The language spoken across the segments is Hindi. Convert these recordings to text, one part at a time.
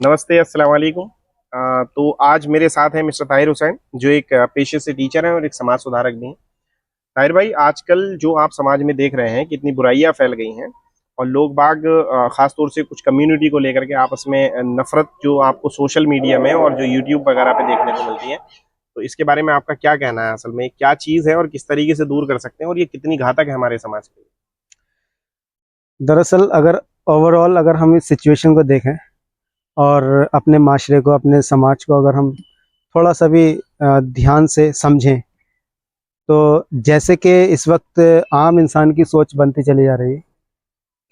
नमस्ते, अस्सलाम वालेकुम। तो आज मेरे साथ हैं मिस्टर ताहिर हुसैन, जो एक पेशे से टीचर हैं और एक समाज सुधारक भी हैं। ताहिर भाई, आजकल जो आप समाज में देख रहे हैं कितनी बुराइयां फैल गई हैं और लोग बाग खास तौर से कुछ कम्युनिटी को लेकर के आपस में नफरत जो आपको सोशल मीडिया में और जो यूट्यूब वगैरह पे देखने को मिलती है, तो इसके बारे में आपका क्या कहना है? असल में क्या चीज़ है और किस तरीके से दूर कर सकते हैं और ये कितनी घातक है हमारे समाज के लिए? दरअसल अगर ओवरऑल अगर हम इस सिचुएशन को देखें और अपने माशरे को, अपने समाज को अगर हम थोड़ा सा भी ध्यान से समझें, तो जैसे कि इस वक्त आम इंसान की सोच बनती चली जा रही है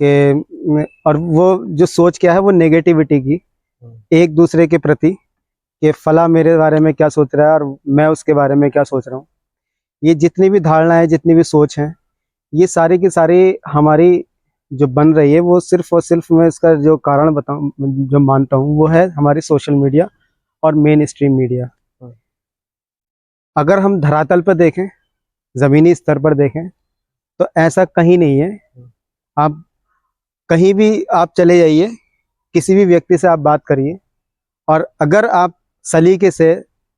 कि और वो जो सोच क्या है वो नेगेटिविटी की, एक दूसरे के प्रति, कि फला मेरे बारे में क्या सोच रहा है और मैं उसके बारे में क्या सोच रहा हूँ। ये जितनी भी धारणाएं, जितनी भी सोच हैं, ये सारी की सारी हमारी जो बन रही है, वो सिर्फ और सिर्फ मैं इसका जो कारण बताऊं, जो मानता हूँ, वो है हमारी सोशल मीडिया और मेन स्ट्रीम मीडिया। अगर हम धरातल पर देखें, ज़मीनी स्तर पर देखें, तो ऐसा कहीं नहीं है। आप कहीं भी आप चले जाइए, किसी भी व्यक्ति से आप बात करिए, और अगर आप सलीके से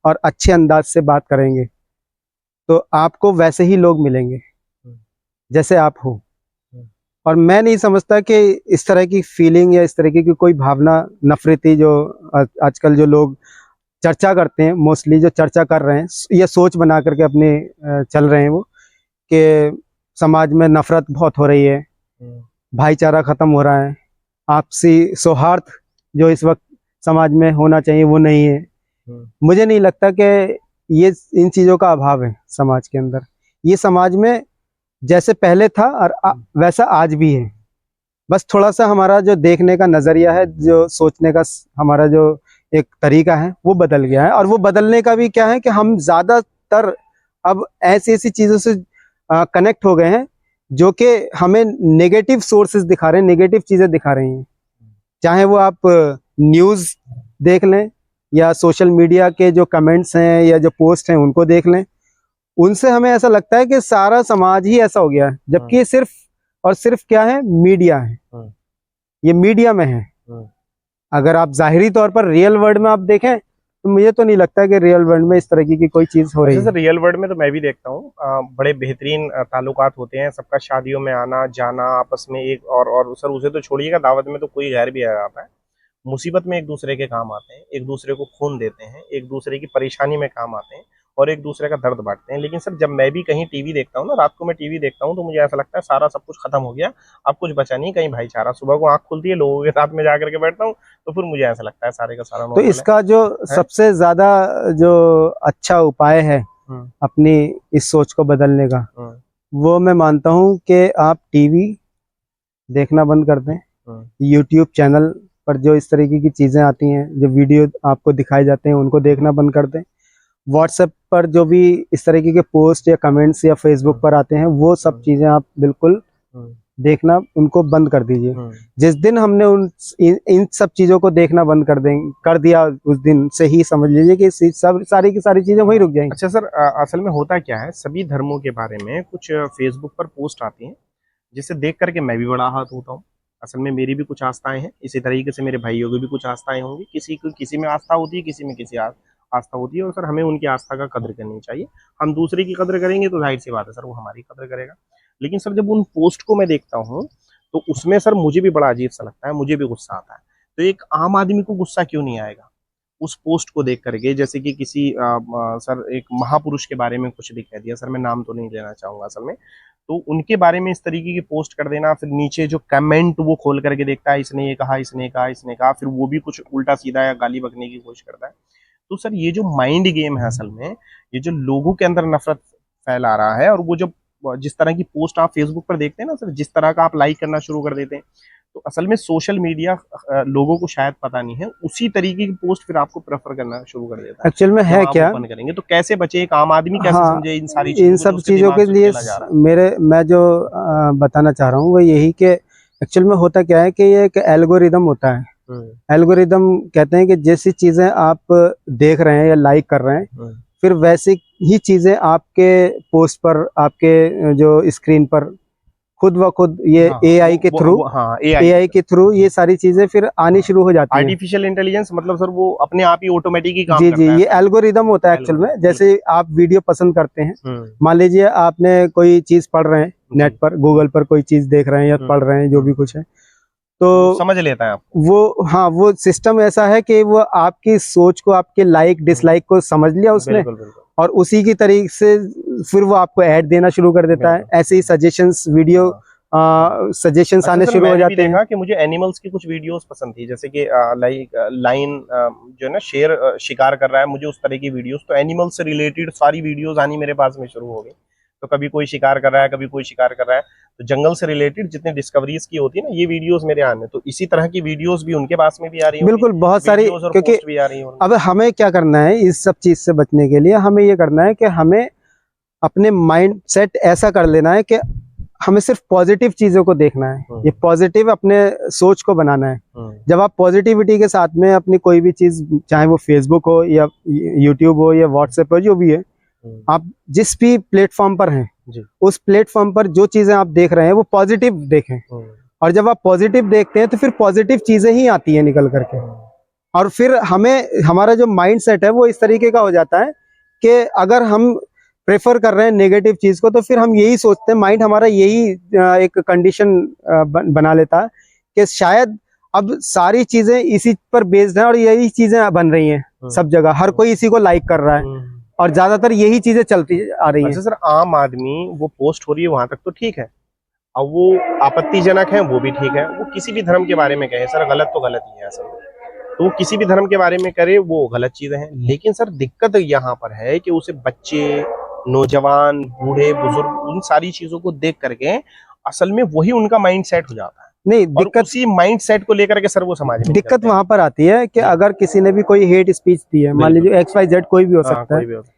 और अच्छे अंदाज से बात करेंगे तो आपको वैसे ही लोग मिलेंगे जैसे आप हो। और मैं नहीं समझता कि इस तरह की फीलिंग या इस तरीके की कोई भावना, नफरती जो आजकल जो लोग चर्चा करते हैं, मोस्टली जो चर्चा कर रहे हैं, ये सोच बना करके अपने चल रहे हैं वो, कि समाज में नफरत बहुत हो रही है, भाईचारा खत्म हो रहा है, आपसी सौहार्द जो इस वक्त समाज में होना चाहिए वो नहीं है। मुझे नहीं लगता कि ये इन चीज़ों का अभाव है समाज के अंदर। ये समाज में जैसे पहले था और वैसा आज भी है। बस थोड़ा सा हमारा जो देखने का नज़रिया है, जो सोचने का हमारा जो एक तरीका है, वो बदल गया है। और वो बदलने का भी क्या है कि हम ज़्यादातर अब ऐसी ऐसी चीज़ों से कनेक्ट हो गए हैं जो कि हमें नेगेटिव सोर्सेज दिखा रहे हैं, नेगेटिव चीज़ें दिखा रही हैं। चाहे वो आप न्यूज़ देख लें, या सोशल मीडिया के जो कमेंट्स हैं या जो पोस्ट हैं उनको देख लें, उनसे हमें ऐसा लगता है कि सारा समाज ही ऐसा हो गया है, जबकि ये सिर्फ और सिर्फ क्या है, मीडिया है। ये मीडिया में है। अगर आप जाहिरी तौर पर रियल वर्ल्ड में आप देखें, तो मुझे तो नहीं लगता कि रियल वर्ल्ड में इस तरह की कोई चीज हो रही है। सर, रियल वर्ल्ड में तो मैं भी देखता हूँ बड़े बेहतरीन ताल्लुकात होते हैं सबका, शादियों में आना जाना आपस में एक और सर उसे तो छोड़िएगा, दावत में तो कोई गैर भी आ जाता है। मुसीबत में एक दूसरे के काम आते हैं, एक दूसरे को खून देते हैं, एक दूसरे की परेशानी में काम आते हैं और एक दूसरे का दर्द बांटते हैं। लेकिन सर, जब मैं भी कहीं टीवी देखता हूँ ना, रात को मैं टीवी देखता हूँ, तो मुझे ऐसा लगता है सारा सब कुछ खत्म हो गया, अब कुछ बचा नहीं कहीं भाईचारा। सुबह को आंख खुलती है, लोगों के साथ में जाकर के बैठता हूँ, तो फिर मुझे ऐसा लगता है सारे का सारा तो नॉर्मल इसका जो है। सबसे ज्यादा जो अच्छा उपाय है अपनी इस सोच को बदलने का, वो मैं मानता हूँ कि आप टीवी देखना बंद कर दें। यूट्यूब चैनल पर जो इस तरीके की चीज़ें आती हैं, जो वीडियो आपको दिखाए जाते हैं, उनको देखना बंद कर दें। व्हाट्सएप पर जो भी इस तरीके के पोस्ट या कमेंट्स या फेसबुक पर आते हैं, वो सब चीज़ें आप बिल्कुल देखना उनको बंद कर दीजिए। जिस दिन हमने इन सब चीज़ों को देखना बंद कर दिया, उस दिन से ही समझ लीजिए कि सब सारी की सारी चीज़ें वहीं रुक जाएंगी। अच्छा सर, असल में होता क्या है, सभी धर्मों के बारे में कुछ फेसबुक पर पोस्ट आती हैं जिसे देख करके मैं भी बड़ा आहत होता हूँ। असल में मेरी भी कुछ आस्थाएं हैं, इसी तरीके से मेरे भाइयों की भी कुछ आस्थाएं होंगी, किसी को किसी में आस्था होती है, किसी में किसी आस्था होती है, और सर हमें उनकी आस्था का कद्र करनी चाहिए। हम दूसरे की कद्र करेंगे तो जाहिर सी बात है सर, वो हमारी कद्र करेगा। लेकिन सर, जब उन पोस्ट को मैं देखता हूँ तो उसमें सर मुझे भी बड़ा अजीब सा लगता है, मुझे भी गुस्सा आता है। तो एक आम आदमी को गुस्सा क्यों नहीं आएगा उस पोस्ट को देख करके? जैसे कि किसी सर एक महापुरुष के बारे में कुछ भी कह दिया, सर मैं नाम तो नहीं लेना चाहूंगा असल में, तो उनके बारे में इस तरीके की पोस्ट कर देना, फिर नीचे जो कमेंट वो खोल करके देखता है, इसने ये कहा, इसने कहा, इसने कहा, फिर वो भी कुछ उल्टा सीधा या गाली बकने की कोशिश करता है। तो सर ये जो माइंड गेम है असल में, ये जो लोगों के अंदर नफरत फैला रहा है, और वो जो जिस तरह की पोस्ट आप फेसबुक पर देखते हैं ना सर, जिस तरह का आप लाइक करना शुरू कर देते हैं, तो असल में सोशल मीडिया लोगों को शायद पता नहीं है, उसी तरीके की पोस्ट फिर आपको प्रेफर करना शुरू कर देता है एक्चुअल में जब है आप क्या, ओपन करेंगे। तो कैसे बचे, एक आम आदमी कैसे हाँ, समझे इन सारी इन चीजों को जो सब उसके चीज़ों दिमाग के से लिए खेला जा रहा मैं जो बताना चाह रहा हूँ वो यही कि एक्चुअल में होता क्या है कि ये एक एल्गोरिदम होता है। है? एल्गोरिदम कहते हैं कि जैसी चीज़ें आप देख रहे हैं या लाइक कर रहे हैं, फिर वैसी ही चीज़ें आपके पोस्ट पर, आपके जो स्क्रीन पर खुद व खुद ये हाँ, एआई के थ्रू, हाँ एआई के थ्रू ये सारी चीजें फिर आनी शुरू हो जाती हैं। आर्टिफिशियल इंटेलिजेंस मतलब सर वो अपने आप ही ऑटोमेटिक ही काम जी करता जी, है। ये एल्गोरिदम होता है एक्चुअल में। एल्गोरिदम, जैसे आप वीडियो पसंद करते हैं, हम्म, मान लीजिए आपने कोई चीज पढ़ रहे हैं नेट पर, गूगल पर कोई चीज देख रहे हैं या पढ़ रहे हैं, जो भी कुछ है, वो तो समझ लेता है आपको। वो, हाँ, वो सिस्टम ऐसा है कि वो आपकी सोच को, आपके लाइक डिसलाइक को समझ लिया उसने, बिल्कुल बिल्कुल और उसी की तरीके से फिर वो आपको ऐड देना शुरू कर देता है। बिल्कुल। ऐसे ही सजेशंस, वीडियो सजेशंस अच्छा आने सर, शुरू हो मैंने भी जाते हैं। देखा कि मुझे एनिमल्स की कुछ वीडियोस पसंद थी, जैसे कि लाइक लाइन जो है ना, शेर शिकार कर रहा है, मुझे उस तरह की वीडियोस, तो एनिमल से रिलेटेड सारी वीडियोस आनी मेरे पास में शुरू हो गई। तो कभी कोई शिकार कर रहा है, कभी कोई शिकार कर रहा है, तो जंगल से रिलेटेड जितने डिस्कवरीज की होती है ना, ये वीडियोस मेरे आने, तो इसी तरह की वीडियोस भी उनके पास में भी आ रही होंगी, बिल्कुल, बहुत सारी, वीडियोस और क्योंकि पोस्ट भी आ रही होंगी। अब हमें क्या करना है इस सब चीज से बचने के लिए, हमें ये करना है कि हमें अपने माइंड सेट ऐसा कर लेना है कि हमें सिर्फ पॉजिटिव चीजों को देखना है, ये पॉजिटिव अपने सोच को बनाना है। जब आप पॉजिटिविटी के साथ में अपनी कोई भी चीज, चाहे वो फेसबुक हो या यूट्यूब हो या व्हाट्सएप हो, जो भी है, आप जिस भी प्लेटफॉर्म पर हैं, जी। उस प्लेटफॉर्म पर जो चीजें आप देख रहे हैं वो पॉजिटिव देखें, और जब आप पॉजिटिव देखते हैं तो फिर पॉजिटिव चीजें ही आती हैं निकल करके, और फिर हमें, हमारा जो माइंड सेट है वो इस तरीके का हो जाता है कि अगर हम प्रेफर कर रहे हैं नेगेटिव चीज को, तो फिर हम यही सोचते हैं, माइंड हमारा यही एक कंडीशन बना लेता है कि शायद अब सारी चीजें इसी पर बेस्ड हैं और यही चीजें बन रही हैं सब जगह, हर कोई इसी को लाइक कर रहा है और ज्यादातर यही चीजें चलती आ रही अच्छा हैं। सर, आम आदमी वो पोस्ट हो रही है वहां तक तो ठीक है, अब वो आपत्तिजनक है वो भी ठीक है, वो किसी भी धर्म के बारे में कहे सर, गलत तो गलत ही है असल में, तो वो किसी भी धर्म के बारे में करे वो गलत चीजें हैं, लेकिन सर दिक्कत यहाँ पर है कि उसे बच्चे, नौजवान, बूढ़े बुजुर्ग, उन सारी चीजों को देख करके असल में वही उनका माइंड सेट हो जाता है, नहीं, और दिक्कत, उसी माइंड सेट को लेकर के सर वो समाज में दिक्कत निकलते हैं। वहां पर आती है कि अगर किसी ने भी कोई हेट स्पीच दी है, मान बिल्कुल। लीजिए XYZ कोई भी हो हाँ, सकता है, कोई भी हो सकता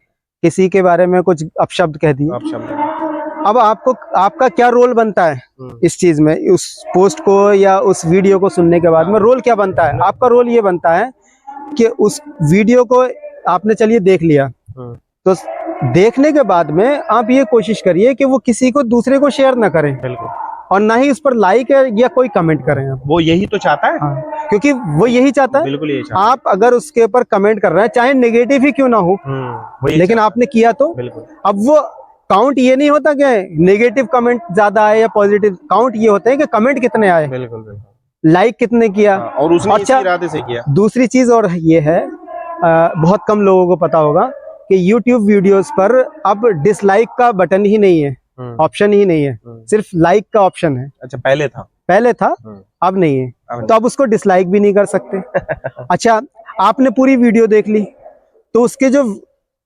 किसी के बारे में कुछ अपशब्द कह दिए, है, आप शब्द। अब आपको, आपका क्या रोल बनता है इस चीज में, उस पोस्ट को या उस वीडियो को सुनने के बाद में रोल क्या बनता है? आपका रोल ये बनता है कि उस वीडियो को आपने, चलिए देख लिया, तो देखने के बाद में आप ये कोशिश करिए कि वो किसी को, दूसरे को शेयर ना करें, बिल्कुल, और ना ही उस पर लाइक या कोई कमेंट करें आप। वो यही तो चाहता है। हाँ, क्योंकि वो यही चाहता है। बिल्कुल यही चाहता है। आप अगर उसके ऊपर कमेंट कर रहे हैं, चाहे नेगेटिव ही क्यों ना हो, वही लेकिन चाहता आपने किया तो, बिल्कुल अब वो काउंट ये नहीं होता कि नेगेटिव कमेंट ज्यादा आए या पॉजिटिव, काउंट ये होता है कि कमेंट कितने आए, बिल्कुल बिल्कुल, लाइक कितने किया। हाँ, और उसने इसी इरादे से किया। दूसरी चीज और ये है, बहुत कम लोगों को पता होगा कि YouTube वीडियोस पर अब डिसलाइक का बटन ही नहीं है, ऑप्शन ही नहीं है, सिर्फ लाइक का ऑप्शन है। अच्छा, पहले था, पहले था, अब नहीं है, तो आप उसको डिसलाइक भी नहीं कर सकते। अच्छा, आपने पूरी वीडियो देख ली, तो उसके जो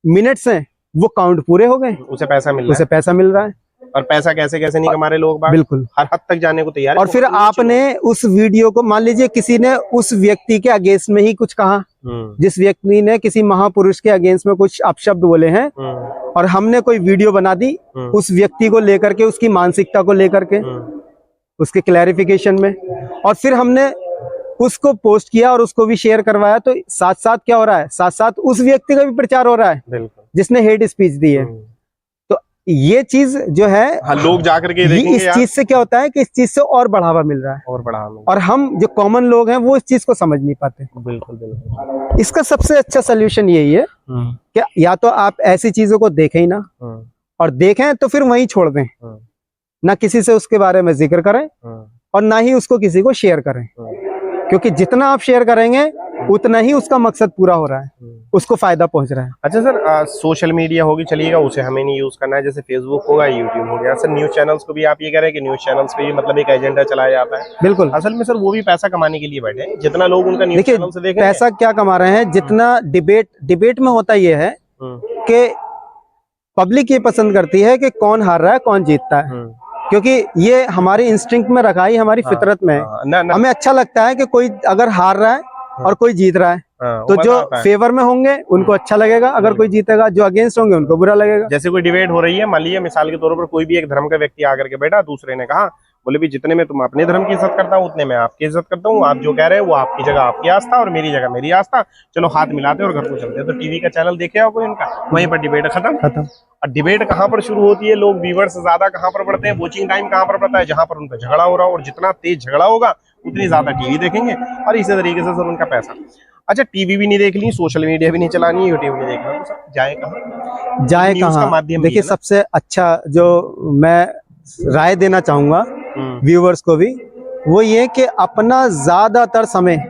मिनट्स हैं वो काउंट पूरे हो गए, उसे पैसा मिल रहा उसे पैसा मिल रहा है। और पैसा कैसे कैसे नहीं कमा रहे लोग बाग, बिल्कुल, हर हद तक जाने को तैयार है। और फिर आपने उस वीडियो को, मान लीजिए किसी ने उस व्यक्ति के अगेंस्ट में ही कुछ कहा, जिस व्यक्ति ने किसी महापुरुष के अगेंस्ट में कुछ अपशब्द बोले हैं, और हमने कोई वीडियो बना दी उस व्यक्ति को लेकर के, उसकी मानसिकता को लेकर के, उसके क्लैरिफिकेशन में, और फिर हमने उसको पोस्ट किया और उसको भी शेयर करवाया, तो साथ साथ क्या हो रहा है, साथ साथ उस व्यक्ति का भी प्रचार हो रहा है जिसने हेट स्पीच दी है। तो ये चीज जो है, हाँ, लोग जाकर के ये इस चीज से क्या होता है कि इस चीज से और बढ़ावा मिल रहा है, और हम जो कॉमन लोग हैं वो इस चीज को समझ नहीं पाते। बिल्कुल बिल्कुल। इसका सबसे अच्छा सोल्यूशन यही है कि या तो आप ऐसी चीजों को देखें ही ना, और देखें तो फिर वहीं छोड़ दें, ना किसी से उसके बारे में जिक्र करें और ना ही उसको किसी को शेयर करें, क्योंकि जितना आप शेयर करेंगे उतना ही उसका मकसद पूरा हो रहा है, उसको फायदा पहुंच रहा है। अच्छा सर, सोशल मीडिया होगी चलिएगा, उसे हमें नहीं यूज करना है, जैसे फेसबुक होगा, यूट्यूब हो गया सर, न्यूज चैनल्स को भी आप ये कह रहे हैं कि न्यूज चैनल्स पे भी मतलब एक एजेंडा चलाया जाता है। बिल्कुल, असल में सर वो भी पैसा कमाने के लिए बैठे हैं, जितना लोग उनका न्यूज चैनल से देखेंगे। पैसा क्या कमा रहे हैं, जितना डिबेट में होता ये है कि पब्लिक ये पसंद करती है कि कौन हार रहा है कौन जीतता है, क्योंकि ये हमारी इंस्टिंक्ट में रखा ही, हमारी फितरत में है। हमें अच्छा लगता है कि कोई अगर हार रहा है और कोई जीत रहा है, तो जो फेवर में होंगे उनको अच्छा लगेगा, अगर कोई जीतेगा, जो अगेंस्ट होंगे उनको बुरा लगेगा। जैसे कोई डिबेट हो रही है, मान लीजिए मिसाल के तौर पर कोई भी एक धर्म का व्यक्ति आकर के बैठा, दूसरे ने कहा, बोले भी जितने में तुम अपने धर्म की इज्जत करता हूँ उतने में आपकी इज्जत करता हूँ, आप जो कह रहे हैं वो आपकी जगह आपकी आस्था और मेरी जगह मेरी आस्था, चलो हाथ मिलाते और घर को चलते हैं। तो टीवी का चैनल देखे हो कोई उनका, वहीं पर डिबेट खत्म। और डिबेट कहाँ पर शुरू होती है, लोग व्यूवर्स ज्यादा कहाँ पर बढ़ते हैं, वॉचिंग टाइम कहाँ पर बढ़ता है, जहां पर उनका झगड़ा हो रहा हो, और जितना तेज झगड़ा होगा उतनी ज्यादा टीवी देखेंगे, और इसी तरीके से सर उनका पैसा। अच्छा, टीवी भी नहीं देख ली, सोशल मीडिया भी नहीं चलानी, यूट्यूब नहीं देखना, तो सर जाए कहाँ? जाए न्यूज़ का कहाँ? माध्यम भी देखिए, है ना। सबसे अच्छा जो मैं राय देना चाहूंगा व्यूवर्स को भी, वो ये कि अपना ज्यादातर समय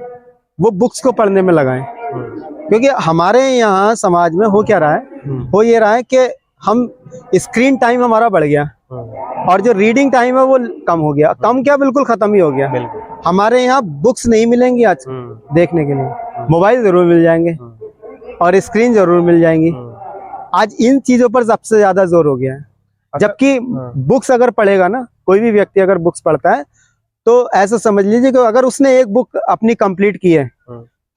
वो बुक्स को पढ़ने में लगाएं। क्योंकि हमारे यहाँ समाज में हो क्या रहा है, हो ये रहा है कि हम स्क्रीन टाइम हमारा बढ़ गया और जो रीडिंग टाइम है वो कम हो गया। कम क्या, बिल्कुल खत्म ही हो गया। हमारे यहाँ बुक्स नहीं मिलेंगी आज देखने के लिए, मोबाइल जरूर मिल जाएंगे और स्क्रीन जरूर मिल जाएंगी। आज इन चीजों पर सबसे ज्यादा जोर हो गया है। जबकि बुक्स अगर पढ़ेगा ना, कोई भी व्यक्ति अगर बुक्स पढ़ता है तो ऐसा समझ लीजिए कि अगर उसने एक बुक अपनी कंप्लीट की है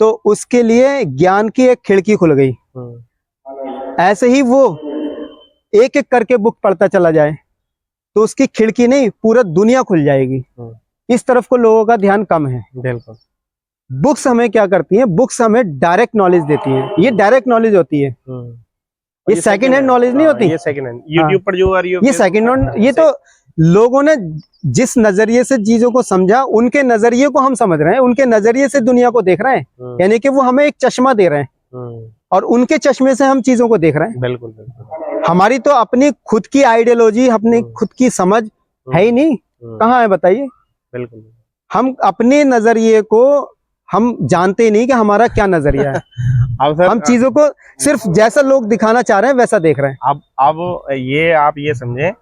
तो उसके लिए ज्ञान की एक खिड़की खुल गई। ऐसे ही वो एक एक करके बुक पढ़ता चला जाए तो उसकी खिड़की नहीं, पूरा दुनिया खुल जाएगी। इस तरफ को लोगों का ध्यान कम है। बिल्कुल। बुक्स हमें क्या करती हैं? बुक्स हमें डायरेक्ट नॉलेज देती हैं। ये डायरेक्ट नॉलेज होती है, ये सेकंड हैंड नॉलेज नहीं होती। ये सेकंड हैंड यूट्यूब पर जो आ रही है ये सेकंड हैंड, ये तो लोगों ने जिस नजरिए से चीजों को समझा, उनके नजरिए को हम समझ रहे हैं, उनके नजरिए से दुनिया को देख रहे हैं। यानी कि वो हमें एक चश्मा दे रहे हैं और उनके चश्मे से हम चीजों को देख रहे हैं। बिल्कुल बिल्कुल। हमारी तो अपनी खुद की आइडियोलॉजी, अपनी खुद की समझ है ही नहीं। कहाँ है बताइए? बिल्कुल। हम अपने नजरिए को हम जानते ही नहीं कि हमारा क्या नजरिया है। हम चीजों को सिर्फ जैसा लोग दिखाना चाह रहे हैं वैसा देख रहे हैं। अब ये आप ये समझे,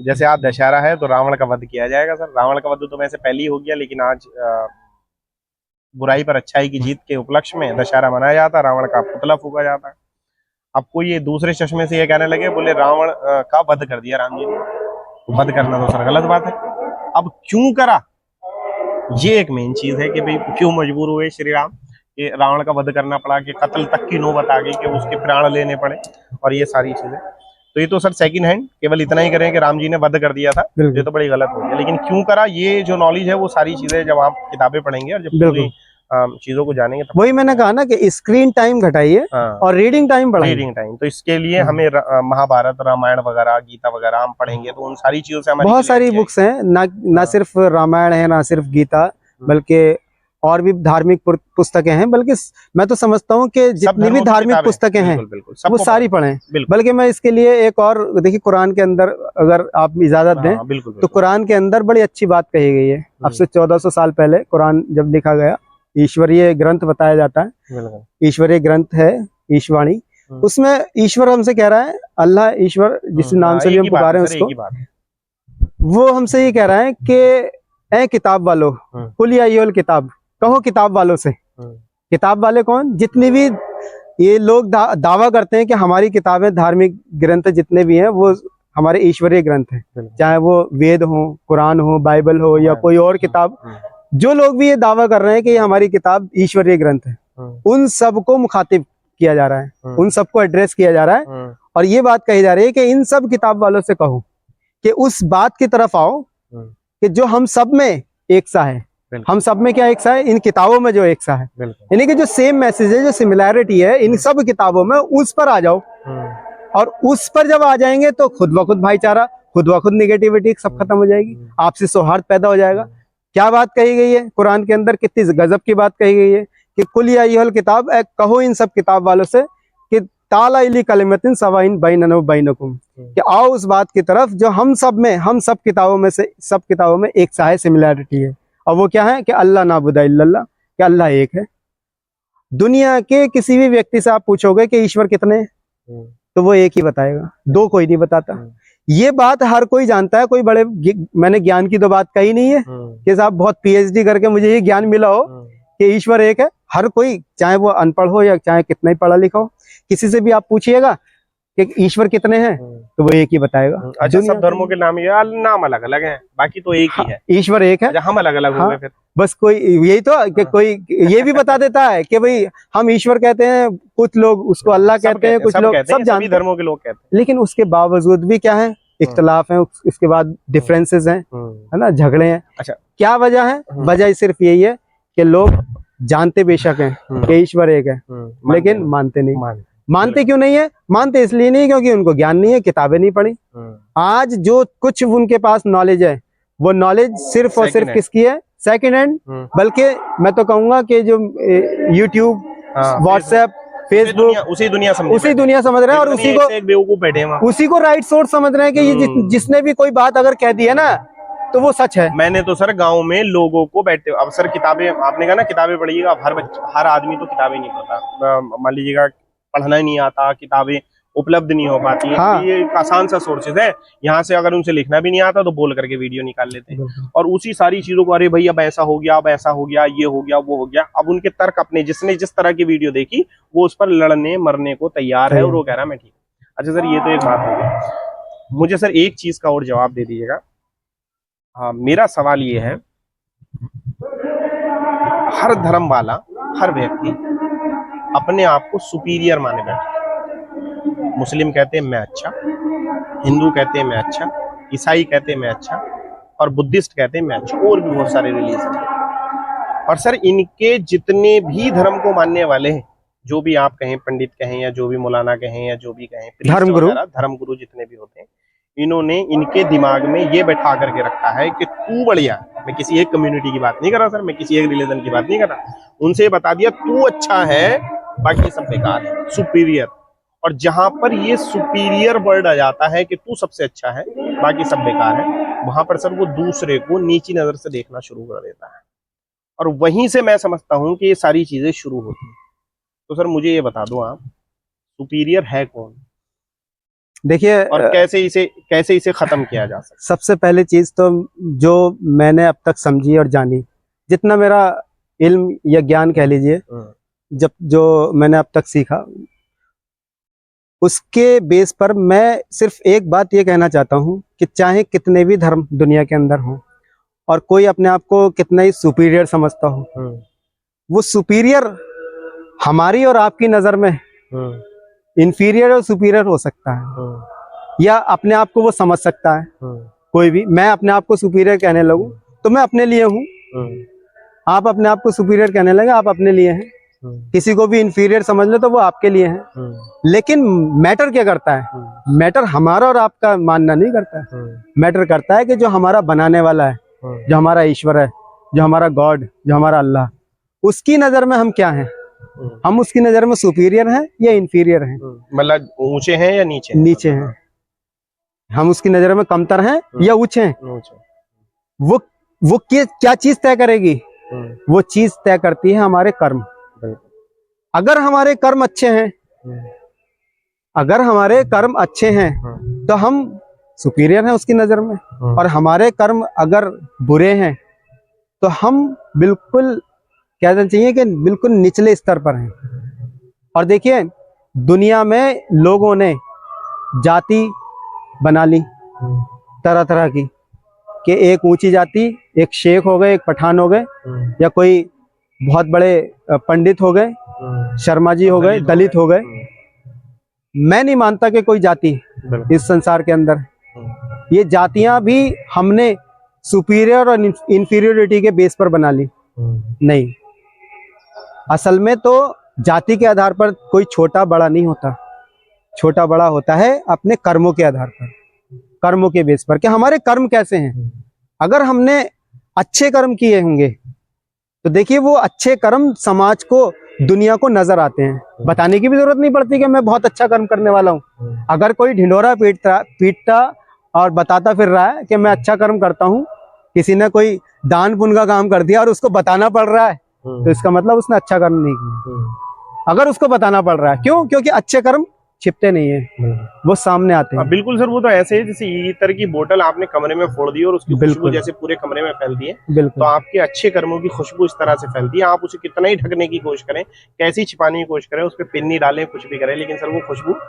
जैसे आज दशहरा है तो रावण का वध किया जाएगा सर। रावण का वध तो वैसे पहले ही हो गया, लेकिन आज बुराई पर अच्छाई की जीत के उपलक्ष्य में दशहरा मनाया जाता है, रावण का पुतला फूका जाता है। अब कोई ये दूसरे चश्मे से ये कहने लगे, बोले रावण का वध कर दिया राम जी ने, वध करना तो सर गलत बात है। अब क्यों करा, ये एक मेन चीज है कि भाई क्यों मजबूर हुए श्री राम कि रावण का वध करना पड़ा, कि कत्ल तक की नौबत आ गई कि उसके प्राण लेने पड़े, और ये सारी चीजें। तो ये तो सर सेकंड हैंड केवल इतना ही करें कि राम जी ने वध कर दिया था, ये तो बड़ी गलत हो गया। लेकिन क्यों करा, ये जो नॉलेज है वो सारी चीजें जब आप किताबें पढ़ेंगे और जब पूरी चीजों को जानेंगे, तो वही मैंने कहा ना कि स्क्रीन टाइम घटाइए और रीडिंग टाइम बढ़ाइए। रीडिंग टाइम, तो इसके लिए हमें महाभारत, रामायण वगैरह, गीता वगैरह हम पढ़ेंगे तो उन सारी चीजों से हमारी बहुत सारी बुक्स हैं, ना सिर्फ रामायण है, ना सिर्फ गीता, बल्कि और भी धार्मिक पुस्तकें हैं। बल्कि मैं तो समझता हूँ कि जितनी भी धार्मिक पुस्तकें हैं वो सारी पढ़ें। बल्कि मैं इसके लिए एक और, देखिए कुरान के अंदर अगर आप इजाजत दें तो कुरान के अंदर बड़ी अच्छी बात कही गई है। अब से 1400 साल पहले कुरान जब लिखा गया, ईश्वरीय ग्रंथ बताया जाता है, ईश्वरीय ग्रंथ है ईशवाणी। उसमें ईश्वर हमसे कह रहा है, अल्लाह ईश्वर जिस नाम से भी हम पुकारे हैं उसको, वो हमसे ये कह रहा है कि ए किताब वालों, कुल या अय्युहल किताब, कहो किताब वालों से। किताब वाले कौन? जितने भी ये लोग दावा करते हैं कि हमारी किताबें, धार्मिक ग्रंथ जितने भी हैं वो हमारे ईश्वरीय ग्रंथ हैं, चाहे वो वेद हो, कुरान हो, बाइबल हो या कोई और किताब। जो लोग भी ये दावा कर रहे हैं कि ये हमारी किताब ईश्वरीय ग्रंथ है, उन सबको मुखातिब किया जा रहा है, उन सबको एड्रेस किया जा रहा है। और ये बात कही जा रही है कि इन सब किताब वालों से कहो कि उस बात की तरफ आओ कि जो हम सब में एक सा है। हम सब में क्या एक सा है? इन किताबों में जो एक सा है, यानी कि जो सेम मैसेज है, जो सिमिलैरिटी है इन सब किताबों में, उस पर आ जाओ। और उस पर जब आ जाएंगे तो खुद ब खुद भाईचारा, खुद ब खुद निगेटिविटी सब खत्म हो जाएगी, आपसी सौहार्द पैदा हो जाएगा। क्या बात कही गई है कुरान के अंदर, कितनी गजब की बात कही गई है कि कुल या अय्युहल किताब, कहो इन सब किताब वालों से कि ताला इली कलिमतिन सवाइन बैनना व बैनकुम, कि आओ उस बात की तरफ जो हम सब में, हम सब किताबों में से, सब किताबों में एक सा है, सिमिलैरिटी है। और वो क्या है कि अल्लाह नाबुदा इल्लल्लाह, कि अल्लाह एक है। दुनिया के किसी भी व्यक्ति से आप पूछोगे कि ईश्वर कितने हैं, तो वो एक ही बताएगा, दो कोई नहीं बताता। ये बात हर कोई जानता है। कोई बड़े, मैंने ज्ञान की तो बात कही नहीं है कि साहब बहुत पीएचडी करके मुझे ये ज्ञान मिला हो कि ईश्वर एक है। हर कोई, चाहे वो अनपढ़ हो या चाहे कितना ही पढ़ा लिखा हो, किसी से भी आप पूछिएगा कि ईश्वर कितने हैं तो वो एक ही बताएगा। अच्छा, सब धर्मों के नाम नाम अलग अलग हैं, बाकी तो एक ही है, ईश्वर एक है। हम अलग अलग हो गए फिर। बस कोई यही तो कि कोई ये भी बता देता है कि भाई हम ईश्वर कहते हैं, कुछ लोग उसको अल्लाह कहते हैं, कुछ लोग, सब जानते हैं, धर्मों के लोग कहते हैं। लेकिन उसके बावजूद भी क्या है, इख्तलाफ है, उसके बाद डिफरेंसेस हैं, है ना, झगड़े हैं। अच्छा, क्या वजह है? वजह सिर्फ यही है कि लोग जानते बेशक हैं कि ईश्वर एक है, लेकिन मानते नहीं। मानते क्यों नहीं है? मानते इसलिए नहीं क्योंकि उनको ज्ञान नहीं है, किताबें नहीं पढ़ी। आज जो कुछ उनके पास नॉलेज है, वो नॉलेज सिर्फ और सिर्फ किसकी है? Second hand. बल्कि मैं तो कहूंगा कि जो यूट्यूब, व्हाट्सएप, फेसबुक, उसी दुनिया समझ रहे हैं, और उसी को एक बेवकूफ बैठे हैं, उसी को राइट सोर्स समझ रहे हैं कि ये जिसने भी कोई बात अगर कह दी है ना, तो वो सच है। मैंने तो सर गांव में लोगों को बैठते, अब सर किताबें, आपने कहा ना किताबें पढ़िएगा, अब हर आदमी तो किताबें नहीं पढ़ता, मान लीजिएगा पढ़ना ही नहीं आता, किताबें उपलब्ध नहीं हो पाती है। हाँ। ये एक आसान सा सोर्सेज है, यहाँ से अगर उनसे लिखना भी नहीं आता तो बोल करके वीडियो निकाल लेते हैं, और उसी सारी चीजों को, अरे भाई अब ऐसा हो गया, अब ऐसा हो गया, ये हो गया, वो हो गया, अब उनके तर्क अपने, जिसने जिस तरह की वीडियो देखी वो उस पर लड़ने मरने को तैयार है, और वो कह रहा है मैं ठीक। अच्छा सर, ये तो एक बात हो गई। मुझे सर एक चीज का और जवाब दे दीजिएगा। हाँ, मेरा सवाल ये है, हर धर्म वाला, हर व्यक्ति अपने आप को सुपीरियर माने बैठा। मुस्लिम कहते हैं मैं अच्छा, हिंदू कहते हैं मैं अच्छा, ईसाई कहते हैं मैं अच्छा, और बुद्धिस्ट कहते हैं मैं अच्छा, और भी बहुत सारे रिलीजन हैं। और सर इनके जितने भी धर्म को मानने वाले हैं, जो भी आप कहें, पंडित कहें या जो भी मौलाना कहें या जो भी कहें, धर्मगुरु जितने भी होते हैं, इन्होंने इनके दिमाग में ये बैठा करके रखा है कि तू बढ़िया, मैं किसी एक कम्युनिटी की बात नहीं कर रहा सर, मैं किसी एक रिलीजन की बात नहीं कर रहा, उनसे बता दिया तू अच्छा है, बाकी सब बेकार है, सुपीरियर। और जहां पर ये सुपीरियर वर्ड आ जाता है कि तू सबसे अच्छा है, बाकी सब बेकार है, वहां पर सर वो दूसरे को नीची नजर से देखना शुरू कर देता है, और वहीं से मैं समझता हूं कि ये सारी चीजें शुरू होती हैं। तो सर मुझे ये बता दो आप, सुपीरियर है कौन? देखिए, और कैसे इसे खत्म किया जा सकता? सबसे पहले चीज तो जो मैंने अब तक समझी और जानी, जितना मेरा इल्म या ज्ञान कह लीजिए, जब जो मैंने अब तक सीखा, उसके बेस पर मैं सिर्फ एक बात ये कहना चाहता हूँ कि चाहे कितने भी धर्म दुनिया के अंदर हों, और कोई अपने आप को कितना ही सुपीरियर समझता हो, वो सुपीरियर हमारी और आपकी नजर में इंफीरियर और सुपीरियर हो सकता है, या अपने आप को वो समझ सकता है। कोई भी, मैं अपने आप को सुपीरियर कहने लगूं तो मैं अपने लिए हूँ, आप अपने आप को सुपीरियर कहने लगे, आप अपने लिए हैं। किसी को भी इंफीरियर समझ ले तो वो आपके लिए है। लेकिन मैटर क्या करता है? मैटर हमारा और आपका मानना नहीं करता है। मैटर करता है कि जो हमारा बनाने वाला है, जो हमारा ईश्वर है, जो हमारा गॉड, जो हमारा अल्लाह, उसकी नजर में हम क्या हैं? हम उसकी नजर में सुपीरियर हैं या इंफीरियर हैं? मतलब ऊंचे हैं या नीचे? नीचे हैं। हम उसकी नजर में कमतर हैं या ऊंचे हैं? वो क्या चीज तय करेगी? वो चीज तय करती है हमारे कर्म। अगर हमारे कर्म अच्छे हैं, अगर हमारे कर्म अच्छे हैं तो हम सुपीरियर हैं उसकी नजर में, और हमारे कर्म अगर बुरे हैं तो हम बिल्कुल, कहना चाहिए कि बिल्कुल निचले स्तर पर हैं। और देखिए, दुनिया में लोगों ने जाति बना ली तरह तरह की, कि एक ऊंची जाति, एक शेख हो गए, एक पठान हो गए, या कोई बहुत बड़े पंडित हो गए, शर्मा जी हो गए, दलित हो गए। मैं नहीं मानता कि कोई जाति इस संसार के अंदर, ये जातियां भी हमने सुपीरियर और इंफीरियरिटी के बेस पर बना ली। नहीं, असल में तो जाति के आधार पर कोई छोटा बड़ा नहीं होता। छोटा बड़ा होता है अपने कर्मों के आधार पर, कर्मों के बेस पर, कि हमारे कर्म कैसे हैं। अगर हमने अच्छे कर्म किए होंगे तो देखिए वो अच्छे कर्म समाज को, दुनिया को नजर आते हैं। बताने की भी जरूरत नहीं पड़ती कि मैं बहुत अच्छा कर्म करने वाला हूँ। अगर कोई ढिंढोरा पीटता और बताता फिर रहा है कि मैं अच्छा कर्म करता हूँ, किसी ने कोई दान पुण्य का काम कर दिया और उसको बताना पड़ रहा है, तो इसका मतलब उसने अच्छा कर्म नहीं किया। अगर उसको बताना पड़ रहा है, क्यों? क्योंकि अच्छे कर्म छिपते नहीं है, वो सामने आते हैं। बिल्कुल सर, वो तो ऐसे है जैसे ईतर की बोतल आपने कमरे में फोड़ दी और उसकी खुशबू जैसे पूरे कमरे में फैलती है, तो आपके अच्छे कर्मों की खुशबू इस तरह से फैलती है। आप उसे कितना ही ढकने की कोशिश करें, कैसी छिपाने की कोशिश करें, उस पर पिन्नी डालें, कुछ भी करें, लेकिन सर वो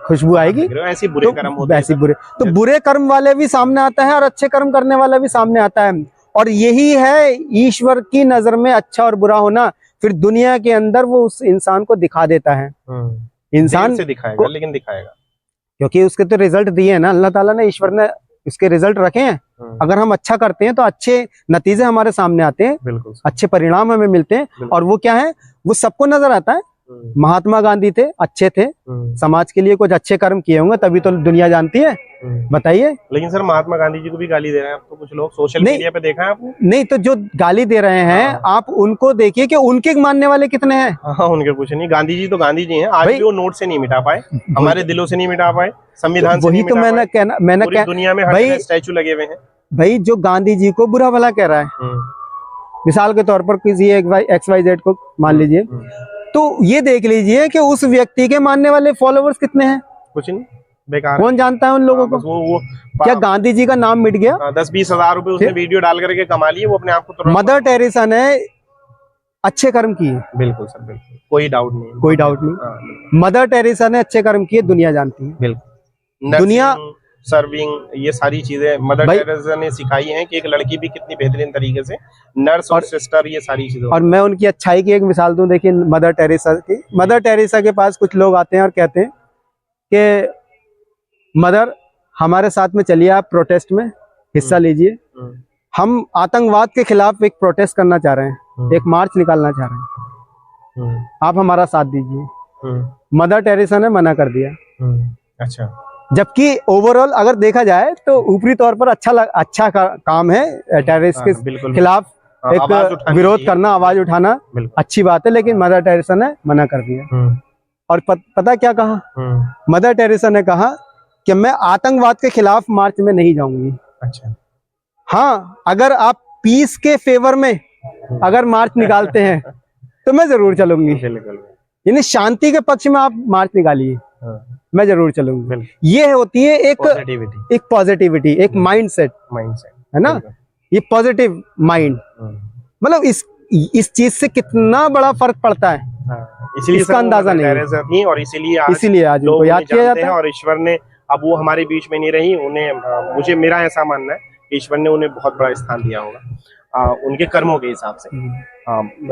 खुशबू आएगी। ऐसे बुरे कर्म होते हैं, ऐसे बुरे, तो बुरे कर्म वाले भी सामने आता है और अच्छे कर्म करने वाला भी सामने आता है। और यही है ईश्वर की नजर में अच्छा और बुरा होना। फिर दुनिया के अंदर वो उस इंसान को दिखा देता है। इंसान से दिखाएगा, लेकिन दिखाएगा, क्योंकि उसके तो रिजल्ट दिए हैं ना, अल्लाह ताला ने, ईश्वर ने इसके रिजल्ट रखे हैं। अगर हम अच्छा करते हैं तो अच्छे नतीजे हमारे सामने आते हैं, अच्छे परिणाम हमें मिलते हैं। और वो क्या है? वो सबको नजर आता है। महात्मा गांधी थे, अच्छे थे, समाज के लिए कुछ अच्छे कर्म किए होंगे, तभी तो दुनिया जानती है। बताइए। लेकिन सर महात्मा गांधी जी को भी गाली दे रहे हैं अब तो कुछ लोग, सोशल मीडिया पे देखा है आपने? नहीं, तो जो गाली दे रहे हैं आप उनको देखिए कि उनके मानने वाले कितने हैं। हाँ, उनके कुछ नहीं। गांधी जी तो गांधी जी हैं, आज भी वो नोट से नहीं मिटा पाए, हमारे दिलों से नहीं मिटा पाए, संविधान से नहीं मिटा पाए। पूरी दुनिया में हर जगह स्टैचू लगे हुए हैं। भाई जो गांधी जी को बुरा भला कह रहा है, मिसाल के तौर पर किसी XYZ को मान लीजिए, तो ये देख लीजिए कि उस व्यक्ति के मानने वाले फॉलोवर्स कितने हैं। कुछ नहीं, बेकार। कौन जानता है उन लोगों को? वो क्या गांधी जी का नाम मिट गया? 10-20 हजार रुपए उसने वीडियो डाल करके कमा लिए, वो अपने आप को। मदर टेरेसा ने अच्छे कर्म किए, बिल्कुल सर, बिल्कुल, कोई डाउट नहीं, कोई डाउट नहीं। मदर टेरेसा ने अच्छे कर्म किए, दुनिया जानती है। बिल्कुल। दुनिया सर्विंग, ये सारी चीजें मदर टेरेसा ने सिखाई हैं कि एक लड़की भी कितनी बेहतरीन तरीके से नर्स और सिस्टर, ये सारी चीजें। और मैं उनकी अच्छाई की एक मिसाल दूं, देखिए मदर टेरेसा के पास कुछ लोग आते हैं और कहते हैं कि मदर हमारे साथ में चलिए, आप प्रोटेस्ट में हिस्सा लीजिए, हम आतंकवाद के खिलाफ एक प्रोटेस्ट करना चाह रहे हैं, एक मार्च निकालना चाह रहे हैं, आप हमारा साथ दीजिए। मदर टेरेसा ने मना कर दिया। अच्छा। जबकि ओवरऑल अगर देखा जाए तो ऊपरी तौर पर अच्छा काम है टेररिस्ट के खिलाफ एक विरोध करना, आवाज उठाना अच्छी बात है, लेकिन मदर टेरेसा ने मना कर दिया। और पता क्या कहा? मदर टेरेसा ने कहा कि मैं आतंकवाद के खिलाफ मार्च में नहीं जाऊंगी। अच्छा। हाँ, अगर आप पीस के फेवर में अगर मार्च निकालते हैं तो मैं जरूर चलूंगी। यानी शांति के पक्ष में आप मार्च निकालिए, मैं जरूर चलूंगी। ये होती है एक पॉजिटिविटी, एक माइंडसेट है ना, ये पॉजिटिव माइंड। मतलब इस चीज से कितना बड़ा फर्क पड़ता है, इसीलिए इसका अंदाजा नहीं, और इसीलिए आज उनको याद किया जाता है। और ईश्वर ने, अब वो हमारे बीच में नहीं रही, उन्हें, मुझे मेरा ऐसा मानना है कि ईश्वर ने उन्हें बहुत बड़ा स्थान दिया होगा उनके कर्मों के हिसाब से।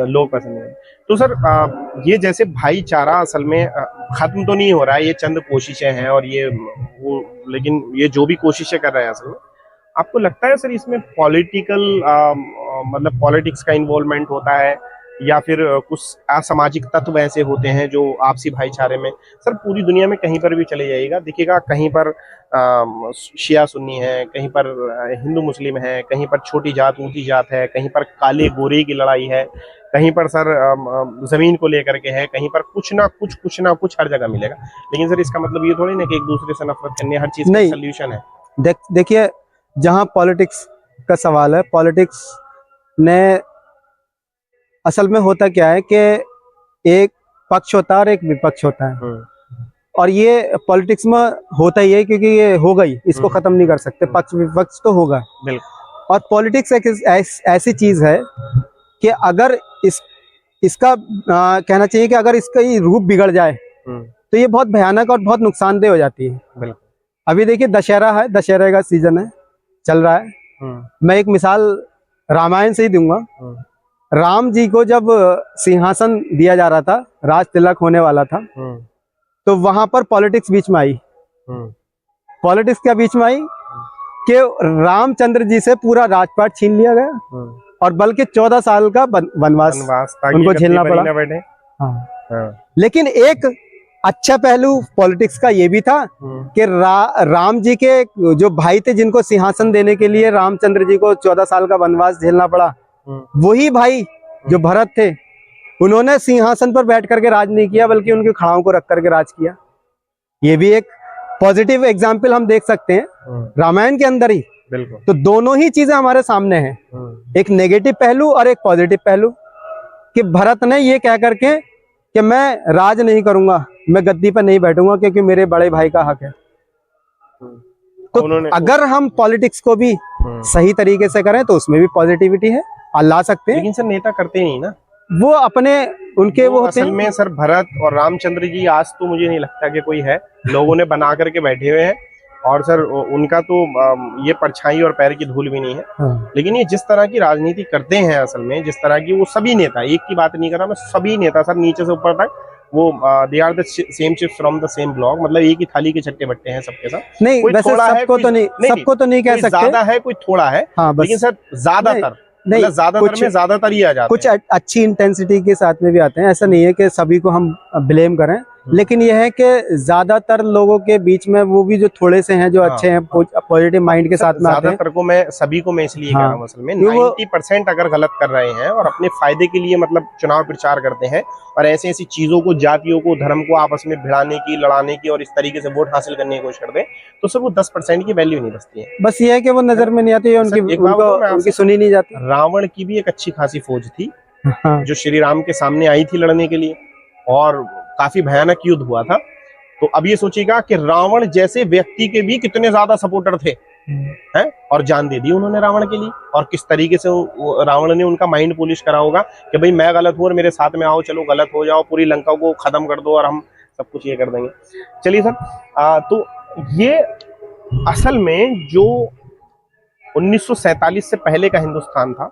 लोग पसंद नहीं। तो सर ये जैसे भाईचारा असल में खत्म तो नहीं हो रहा है, ये चंद कोशिशें हैं, और ये वो, लेकिन ये जो भी कोशिशें कर रहे हैं असल में, आपको लगता है सर इसमें पॉलिटिकल मतलब पॉलिटिक्स का इन्वॉल्वमेंट होता है, या फिर कुछ असामाजिक तत्व ऐसे होते हैं जो आपसी भाईचारे में? सर पूरी दुनिया में कहीं पर भी चले जाइएगा, देखिएगा कहीं पर शिया सुन्नी है, कहीं पर हिंदू मुस्लिम है, कहीं पर छोटी जात ऊंची जात है, कहीं पर काले गोरे की लड़ाई है, कहीं पर सर जमीन को लेकर के है, कहीं पर कुछ ना कुछ हर जगह मिलेगा। लेकिन सर इसका मतलब ये थोड़ी ना कि एक दूसरे से नफरत करने हर चीज का सल्यूशन है। देखिए, जहां पॉलिटिक्स का सवाल है, पॉलिटिक्स ने असल में होता क्या है कि एक पक्ष होता है और एक विपक्ष होता है, और ये पॉलिटिक्स में होता ही है, क्योंकि ये हो गई, इसको खत्म नहीं कर सकते, पक्ष विपक्ष तो होगा। और पॉलिटिक्स एक ऐसी चीज है कि अगर इसका कहना चाहिए कि अगर इसका ये रूप बिगड़ जाए तो ये बहुत भयानक और बहुत नुकसानदेह हो जाती है। अभी देखिए दशहरा है, दशहरे का सीजन है, चल रहा है। मैं एक मिसाल रामायण से ही दूंगा। राम जी को जब सिंहासन दिया जा रहा था, राज तिलक होने वाला था, तो वहां पर पॉलिटिक्स बीच में आई। पॉलिटिक्स क्या बीच में आई कि रामचंद्र जी से पूरा राजपाट छीन लिया गया, और बल्कि 14 साल का वनवास उनको झेलना पड़ा। लेकिन एक अच्छा पहलू पॉलिटिक्स का ये भी था कि राम जी के जो भाई थे, जिनको सिंहासन देने के लिए रामचंद्र जी को 14 साल का वनवास झेलना पड़ा, वही भाई जो भरत थे, उन्होंने सिंहासन पर बैठ करके राज नहीं किया, बल्कि उनके खड़ाओं को रख करके राज किया। ये भी एक पॉजिटिव एग्जाम्पल हम देख सकते हैं रामायण के अंदर ही। तो दोनों ही चीजें हमारे सामने हैं, एक नेगेटिव पहलू और एक पॉजिटिव पहलू, कि भरत ने ये कह करके कि मैं राज नहीं करूंगा, मैं गद्दी पर नहीं बैठूंगा, क्योंकि मेरे बड़े भाई का हक है। तो अगर हम पॉलिटिक्स को भी सही तरीके से करें तो उसमें भी पॉजिटिविटी है, ला सकते हैं। लेकिन सर नेता करते नहीं ना, वो अपने उनके वो होते असल में सर भरत और रामचंद्र जी आज तो मुझे नहीं लगता कि कोई है, लोगों ने बना करके बैठे हुए हैं, और सर उनका तो ये परछाई और पैर की धूल भी नहीं है। लेकिन ये जिस तरह की राजनीति करते हैं असल में, जिस तरह की, वो सभी नेता, एक की बात नहीं कर रहा मैं, सभी नेता सर नीचे से ऊपर तक वो they are the same chips from the same block, मतलब एक ही थाली के चट्टे बट्टे हैं सबके साथ। नहीं, वैसे सबको तो नहीं कह सकते, ज्यादा है कोई थोड़ा है, हाँ, लेकिन सर ज्यादातर नहीं, मतलब ज्यादातर में ज्यादातर ही आ जाते कुछ हैं। अच्छी इंटेंसिटी के साथ में भी आते हैं, ऐसा नहीं है कि सभी को हम ब्लेम करें, लेकिन यह है कि ज्यादातर लोगों के बीच में वो भी जो थोड़े से हैं जो हाँ, अच्छे हैं, पॉजिटिव माइंड के साथ में आते हैं। ज्यादातर को मैं सभी को मैं इसलिए कह रहा हूँ, हाँ, असल में क्यों वो 90% अगर गलत कर रहे हैं और अपने फायदे के लिए मतलब चुनाव प्रचार करते हैं और ऐसी ऐसी चीजों को, जातियों को, धर्म को आपस में भिड़ाने की, लड़ाने की और इस तरीके से वोट हासिल करने की कोशिश करते हैं, तो सिर्फ वो 10% की वैल्यू नहीं बचती है। बस ये है कि वो नजर में नहीं आती है, सर एक बात बताऊं मैं उनकी आपसे, सुनी नहीं जाती। रावण की भी एक अच्छी खासी फौज थी हाँ, जो श्री राम के सामने आई थी लड़ने के लिए, और काफी भयानक युद्ध हुआ था। तो अब ये सोचिएगा कि रावण जैसे व्यक्ति के भी कितने ज्यादा सपोर्टर थे, हैं, और जान दे दी उन्होंने रावण के लिए। और किस तरीके से रावण ने उनका माइंड पॉलिश करा होगा कि भाई मैं गलत हूं और मेरे साथ में आओ, चलो गलत हो जाओ, पूरी लंका को खत्म कर दो और हम सब कुछ ये कर देंगे। चलिए सर, तो ये असल में जो 1947 से पहले का हिंदुस्तान था,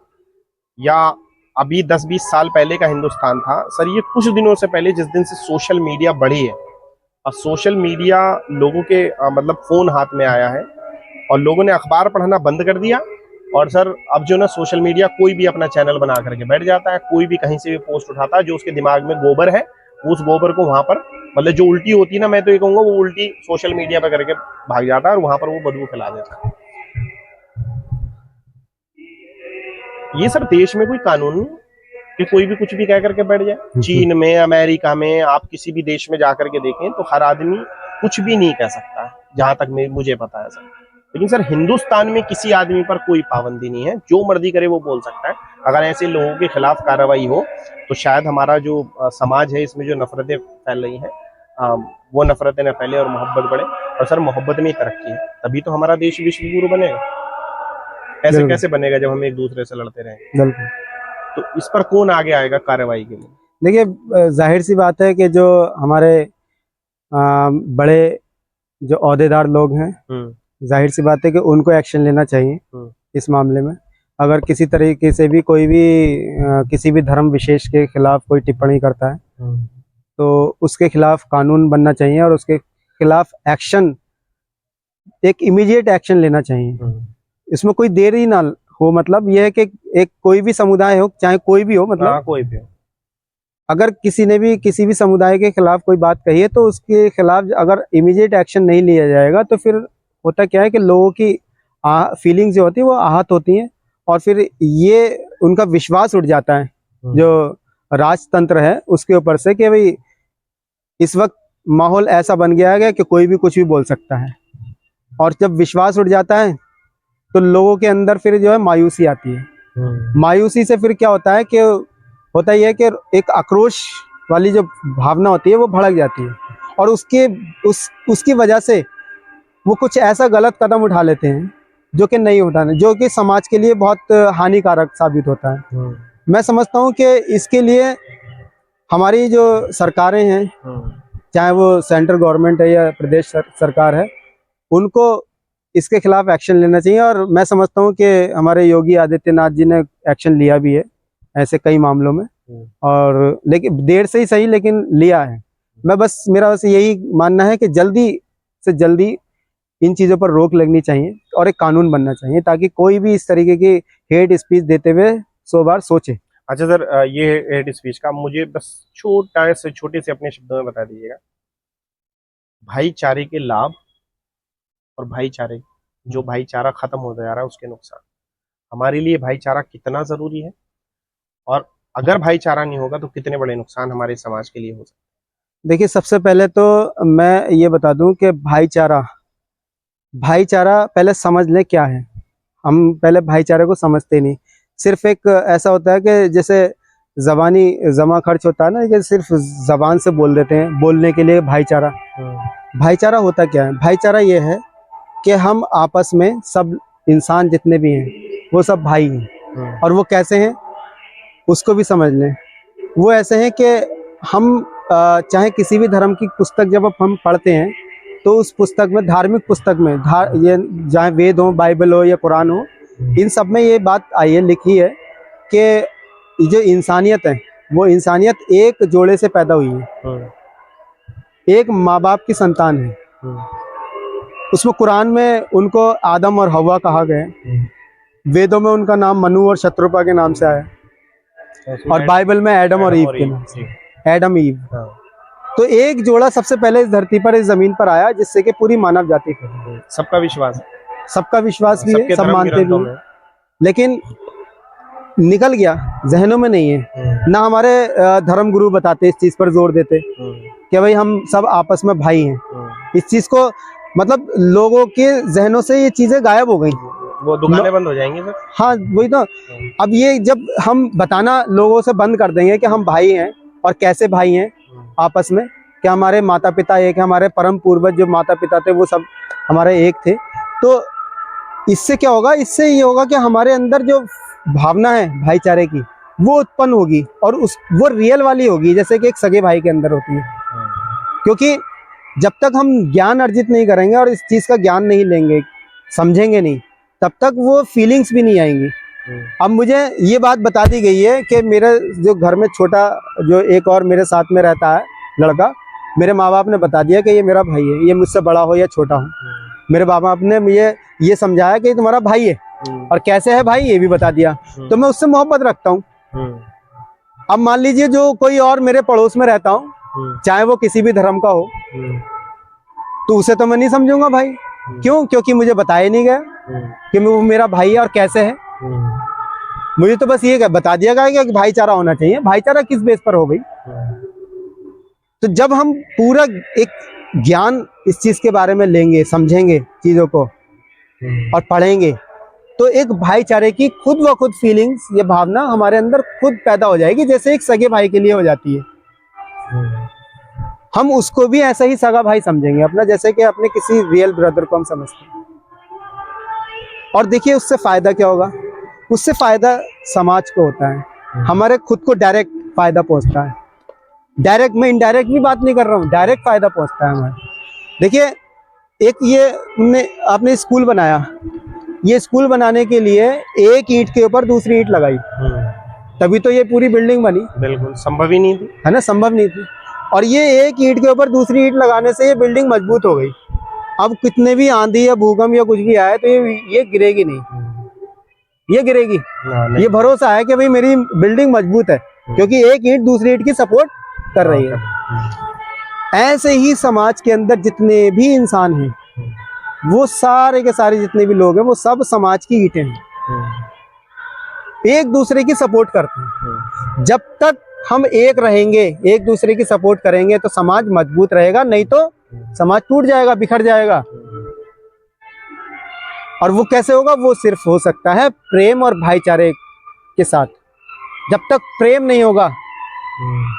या अभी 10-20 साल पहले का हिंदुस्तान था सर, ये कुछ दिनों से पहले जिस दिन से सोशल मीडिया बढ़ी है और सोशल मीडिया लोगों के मतलब फोन हाथ में आया है और लोगों ने अखबार पढ़ना बंद कर दिया, और सर अब जो ना सोशल मीडिया कोई भी अपना चैनल बना करके बैठ जाता है, कोई भी कहीं से भी पोस्ट उठाता है, जो उसके दिमाग में गोबर है वो उस गोबर को वहां पर, मतलब जो उल्टी होती है ना, मैं तो ये कहूंगा वो उल्टी सोशल मीडिया पर करके भाग जाता है और वहां पर वो बदबू फैला देता है। ये सर देश में कोई कानून नहीं कि कोई भी कुछ भी कह करके बैठ जाए। चीन में, अमेरिका में, आप किसी भी देश में जाकर के देखें तो हर आदमी कुछ भी नहीं कह सकता है, जहां तक मुझे पता है सर। लेकिन सर हिंदुस्तान में किसी आदमी पर कोई पाबंदी नहीं है, जो मर्जी करे वो बोल सकता है। अगर ऐसे लोगों के खिलाफ कार्रवाई हो तो शायद हमारा जो समाज है इसमें जो नफरतें फैल रही हैं, वो नफरतें न फैले और मोहब्बत बढ़े। और सर मोहब्बत में ही तरक्की है, तभी तो हमारा देश विश्व गुरु बनेगा। ऐसे बिल्कुल कैसे बनेगा जब हम एक दूसरे से लड़ते रहेंगे? बिल्कुल। तो इस पर कौन आगे आएगा कार्रवाई के लिए? देखिए, जाहिर सी बात है कि जो हमारे बड़े जो ओहदेदार लोग हैं, जाहिर सी बात है कि उनको एक्शन लेना चाहिए इस मामले में। अगर किसी तरीके से भी कोई भी किसी भी धर्म विशेष के खिलाफ कोई टिप्पणी करता है तो उसके खिलाफ कानून बनना चाहिए और उसके खिलाफ एक्शन, एक इमीडिएट एक्शन लेना चाहिए। इसमें कोई देरी ना हो, मतलब यह है कि एक कोई भी समुदाय हो, चाहे कोई भी हो, मतलब कोई भी हो, अगर किसी ने भी किसी भी समुदाय के खिलाफ कोई बात कही है तो उसके खिलाफ अगर इमीडिएट एक्शन नहीं लिया जाएगा तो फिर होता क्या है कि लोगों की फीलिंग्स जो होती है वो आहत होती हैं और फिर ये उनका विश्वास उठ जाता है जो राजतंत्र है उसके ऊपर से, कि भाई इस वक्त माहौल ऐसा बन गया है कि कोई भी कुछ भी बोल सकता है। और जब विश्वास उठ जाता है तो लोगों के अंदर फिर जो है मायूसी आती है। मायूसी से फिर क्या होता है कि होता ही है कि एक आक्रोश वाली जो भावना होती है वो भड़क जाती है और उसकी वजह से वो कुछ ऐसा गलत कदम उठा लेते हैं जो कि नहीं उठाने, जो कि समाज के लिए बहुत हानिकारक साबित होता है। मैं समझता हूँ कि इसके लिए हमारी जो सरकारें हैं, चाहे वो सेंट्रल गवर्नमेंट है या प्रदेश सरकार है, उनको इसके खिलाफ एक्शन लेना चाहिए। और मैं समझता हूँ कि हमारे योगी आदित्यनाथ जी ने एक्शन लिया भी है ऐसे कई मामलों में, और लेकिन देर से ही सही लेकिन लिया है। मेरा बस यही मानना है कि जल्दी से जल्दी इन चीज़ों पर रोक लगनी चाहिए और एक कानून बनना चाहिए ताकि कोई भी इस तरीके की हेट स्पीच देते हुए 100 बार सोचे। अच्छा सर, ये हेट स्पीच का मुझे बस छोटे से अपने शब्दों में बता दीजिएगा, भाईचारे के लाभ और भाईचारे, जो भाईचारा खत्म होता जा रहा है उसके नुकसान, हमारे लिए भाईचारा कितना जरूरी है, और अगर भाईचारा नहीं होगा तो कितने बड़े नुकसान हमारे समाज के लिए हो सकते देखिए, सबसे पहले तो मैं ये बता दूं कि भाईचारा पहले समझ लें क्या है। हम पहले भाईचारे को समझते नहीं, सिर्फ एक ऐसा होता है कि जैसे जबानी जमा खर्च होता है ना, कि सिर्फ जबान से बोल देते हैं बोलने के लिए भाईचारा। भाईचारा होता क्या है? भाईचारा ये है कि हम आपस में सब इंसान जितने भी हैं वो सब भाई हैं। और वो कैसे हैं उसको भी समझ लें। वो ऐसे हैं कि हम चाहे किसी भी धर्म की पुस्तक जब हम पढ़ते हैं तो उस पुस्तक में, धार्मिक पुस्तक में, ये चाहे वेद हो, बाइबल हो या कुरान हो, इन सब में ये बात आई है, लिखी है कि जो इंसानियत है वो इंसानियत एक जोड़े से पैदा हुई है, एक माँ बाप की संतान है। उसमें कुरान में उनको आदम और हवा कहा गया है। वेदों में उनका नाम मनु और शत्रुपा के नाम से आया है, और बाइबल में एडम और ईव के नाम से, एडम ईव। हाँ। तो एक जोड़ा सबसे पहले इस धरती पर, इस जमीन पर आया, जिससे कि पूरी मानव जाति फैली। सबका विश्वास, सबका विश्वास भी है, सबके सब धर्म मानते भी ग्रंथों हैं, में। लेकिन निकल गया, जहनों में नहीं है ना। हमारे धर्म गुरु बताते, इस चीज पर जोर देते कि भाई हम सब आपस में भाई हैं। इस चीज को मतलब लोगों के जहनों से ये चीजें गायब हो गई, वो दुकानें बंद हो जाएंगी सर। हाँ वही तो। अब ये जब हम बताना लोगों से बंद कर देंगे कि हम भाई हैं, और कैसे भाई हैं आपस में, कि हमारे माता पिता एक है, हमारे परम पूर्वज जो माता पिता थे वो सब हमारे एक थे, तो इससे क्या होगा? इससे ये होगा कि हमारे अंदर जो भावना है भाईचारे की वो उत्पन्न होगी, और वो रियल वाली होगी, जैसे कि एक सगे भाई के अंदर होती है। क्योंकि जब तक हम ज्ञान अर्जित नहीं करेंगे और इस चीज़ का ज्ञान नहीं लेंगे, समझेंगे नहीं, तब तक वो फीलिंग्स भी नहीं आएंगी। अब मुझे ये बात बता दी गई है कि मेरे जो घर में छोटा जो एक और मेरे साथ में रहता है लड़का, मेरे माँ बाप ने बता दिया कि ये मेरा भाई है, ये मुझसे बड़ा हो या छोटा हो। मेरे बाप बाप ने मुझे ये समझाया कि तुम्हारा भाई है, और कैसे है भाई ये भी बता दिया, तो मैं उससे मोहब्बत रखता हूँ। अब मान लीजिए जो कोई और मेरे पड़ोस में रहता हूँ, चाहे वो किसी भी धर्म का हो, तो उसे तो मैं नहीं समझूंगा भाई। क्यों? क्योंकि मुझे बताया नहीं गया कि वो मेरा भाई है और कैसे है। मुझे तो बस ये बता दिया गया कि भाईचारा होना चाहिए। भाईचारा किस बेस पर हो भाई? तो जब हम पूरा एक ज्ञान इस चीज के बारे में लेंगे, समझेंगे चीजों को और पढ़ेंगे, तो एक भाईचारे की खुद व खुद फीलिंग्स, ये भावना हमारे अंदर खुद पैदा हो जाएगी, जैसे एक सगे भाई के लिए हो जाती है। हम उसको भी ऐसा ही सगा भाई समझेंगे अपना, जैसे कि अपने किसी रियल ब्रदर को हम समझते हैं। और देखिए उससे फायदा क्या होगा? उससे फायदा समाज को होता है, हमारे खुद को डायरेक्ट फायदा पहुंचता है। डायरेक्ट, मैं इनडायरेक्ट भी बात नहीं कर रहा हूँ, डायरेक्ट फायदा पहुंचता है हमारे। देखिए एक ये आपने स्कूल बनाया, ये स्कूल बनाने के लिए एक ईंट के ऊपर दूसरी ईंट लगाई, तभी तो ये पूरी बिल्डिंग बनी। बिल्कुल संभव ही नहीं थी, है ना, संभव नहीं थी। और ये एक ईंट के ऊपर दूसरी ईंट लगाने से ये बिल्डिंग मजबूत हो गई। अब कितने भी आंधी या भूकंप या कुछ भी आए तो ये गिरेगी नहीं, ये गिरेगी। ये भरोसा है कि भाई मेरी बिल्डिंग मजबूत है, क्योंकि एक ईंट दूसरी ईंट की सपोर्ट कर रही है। ऐसे ही समाज के अंदर जितने भी इंसान हैं, वो सारे के सारे जितने भी लोग हैं, वो सब समाज की ईंटें हैं, एक दूसरे की सपोर्ट करते हैं। जब तक हम एक रहेंगे, एक दूसरे की सपोर्ट करेंगे, तो समाज मजबूत रहेगा, नहीं तो समाज टूट जाएगा, बिखर जाएगा। और वो कैसे होगा? वो सिर्फ हो सकता है प्रेम और भाईचारे के साथ। जब तक प्रेम नहीं होगा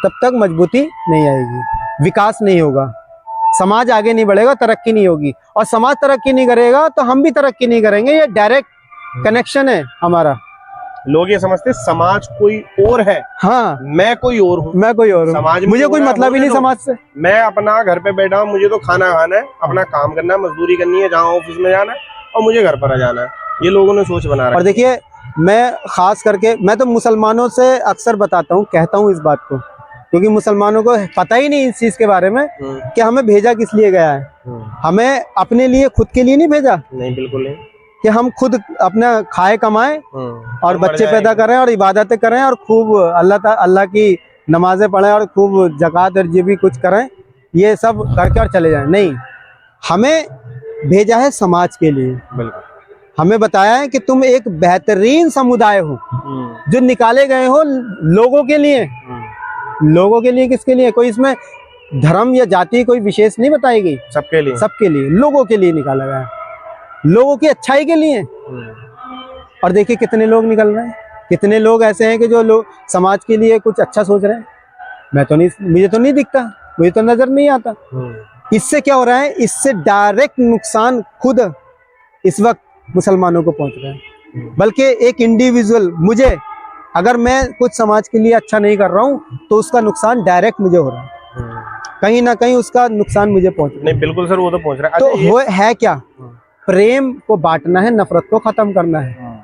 तब तक मजबूती नहीं आएगी, विकास नहीं होगा, समाज आगे नहीं बढ़ेगा, तरक्की नहीं होगी। और समाज तरक्की नहीं करेगा तो हम भी तरक्की नहीं करेंगे। ये डायरेक्ट कनेक्शन है हमारा। लोग ये समझते समाज कोई और है, हाँ मैं कोई और हूँ, मैं कोई और हूँ, समाज में मुझे कोई मतलब ही नहीं समाज से। मैं अपना घर पे बैठा हूँ, मुझे तो खाना खाना है, अपना काम करना है, मजदूरी करनी है, जहाँ ऑफिस में जाना है, और मुझे घर पर आ जाना है। ये लोगों ने सोच बना रखी है। और देखिए मैं खास करके मैं तो मुसलमानों से अक्सर बताता हूँ, कहता हूँ इस बात को, क्योंकि मुसलमानों को पता ही नहीं इस चीज के बारे में कि हमें भेजा किस लिए गया है। हमें अपने लिए, खुद के लिए नहीं भेजा, नहीं बिल्कुल नहीं, कि हम खुद अपना खाए कमाएं और बच्चे पैदा करें और इबादतें करें और खूब अल्लाह की नमाजें पढ़ें और खूब ज़कात और जो भी कुछ करें, ये सब करके और चले जाएं। नहीं, हमें भेजा है समाज के लिए। बिल्कुल, हमें बताया है कि तुम एक बेहतरीन समुदाय हो, जो निकाले गए हो लोगों के लिए। लोगों के लिए किसके लिए? कोई इसमें धर्म या जाति कोई विशेष नहीं बताई गई, सबके लिए, सबके लिए, लोगों के लिए निकाला गया, लोगों की अच्छाई के लिए। और देखिए कितने लोग निकल रहे हैं, कितने लोग ऐसे हैं कि जो लोग समाज के लिए कुछ अच्छा सोच रहे हैं। मैं तो नहीं, मुझे तो नहीं दिखता, मुझे तो नजर नहीं आता। इससे क्या हो रहा है? इससे डायरेक्ट नुकसान खुद इस वक्त मुसलमानों को पहुंच रहा है। बल्कि एक इंडिविजुअल, मुझे अगर मैं कुछ समाज के लिए अच्छा नहीं कर रहा हूँ तो उसका नुकसान डायरेक्ट मुझे हो रहा है, कहीं ना कहीं उसका नुकसान मुझे पहुंच रहा है। नहीं बिल्कुल सर, वो तो पहुंच रहा है। तो वो है क्या? प्रेम को बांटना है, नफरत को खत्म करना है।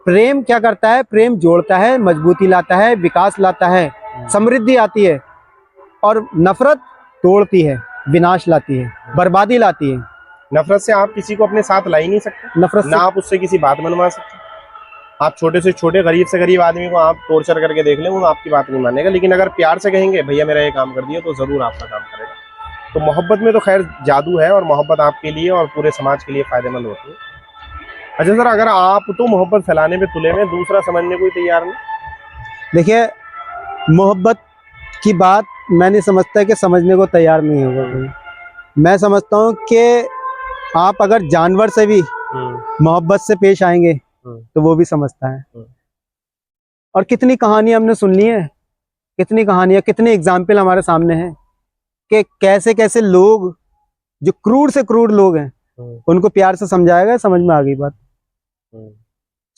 प्रेम क्या करता है? प्रेम जोड़ता है, मजबूती लाता है, विकास लाता है, समृद्धि आती है। और नफरत तोड़ती है, विनाश लाती है, बर्बादी लाती है। नफरत से आप किसी को अपने साथ ला ही नहीं सकते, नफरत से आप उससे किसी बात मनवा सकते। आप छोटे से छोटे गरीब से गरीब आदमी को आप टॉर्चर करके देख लें, वो आपकी बात नहीं मानेगा, लेकिन अगर प्यार से कहेंगे भैया मेरा ये काम कर दिया, तो जरूर आपका काम करेगा। तो मोहब्बत में तो खैर जादू है, और मोहब्बत आपके लिए और पूरे समाज के लिए फायदेमंद होती है। अच्छा सर, अगर आप तो मोहब्बत फैलाने में तुले में, दूसरा समझने को तैयार नहीं। देखिए, मोहब्बत की बात मैं नहीं समझता कि समझने को तैयार नहीं होगा कोई। मैं समझता हूँ कि आप अगर जानवर से भी मोहब्बत से पेश आएंगे तो वो भी समझता है। और कितनी कहानियां हमने सुन ली है, कितनी कहानियां, कितने एग्जाम्पल हमारे सामने हैं कि कैसे कैसे लोग जो क्रूर से क्रूर लोग हैं उनको प्यार से समझाया, समझ में आ गई बात,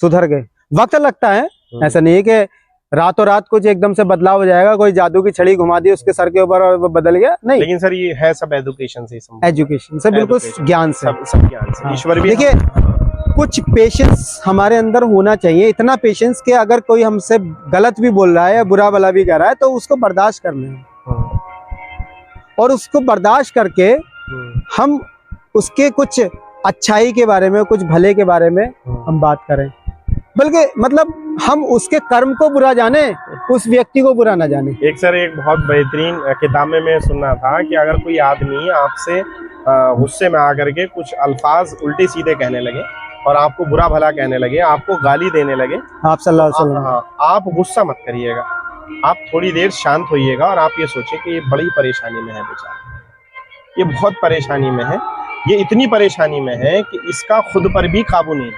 सुधर गए। वक्त लगता है, ऐसा नहीं है कि रातों रात कुछ एकदम से बदलाव हो जाएगा, कोई जादू की छड़ी घुमा दी उसके सर के ऊपर और वो बदल गया, नहीं। लेकिन सर ये है सब एजुकेशन से, एजुकेशन से, बिल्कुल ज्ञान से, सब ज्ञान से। ईश्वर भी, देखिए कुछ पेशेंस हमारे अंदर होना चाहिए, इतना पेशेंस कि अगर कोई हमसे गलत भी बोल रहा है या बुरा भला भी कर रहा है तो उसको बर्दाश्त करना है, और उसको बर्दाश्त करके हम उसके कुछ अच्छाई के बारे में, कुछ भले के बारे में हम बात करें, बल्कि मतलब हम उसके कर्म को बुरा जाने, उस व्यक्ति को बुरा ना जाने। एक सर एक बहुत बेहतरीन किताब में मैं सुनना था कि अगर कोई आदमी आपसे गुस्से में आकर के कुछ अल्फाज उल्टे सीधे कहने लगे और आपको बुरा भला कहने लगे, आपको गाली देने लगे, आप सल्लल्लाहु अलैहि वसल्लम, हाँ, आप गुस्सा मत करिएगा, आप थोड़ी देर शांत होइएगा और आप ये सोचें कि ये बड़ी परेशानी में है बेचारा, ये बहुत परेशानी में है, ये इतनी परेशानी में है कि इसका खुद पर भी काबू नहीं।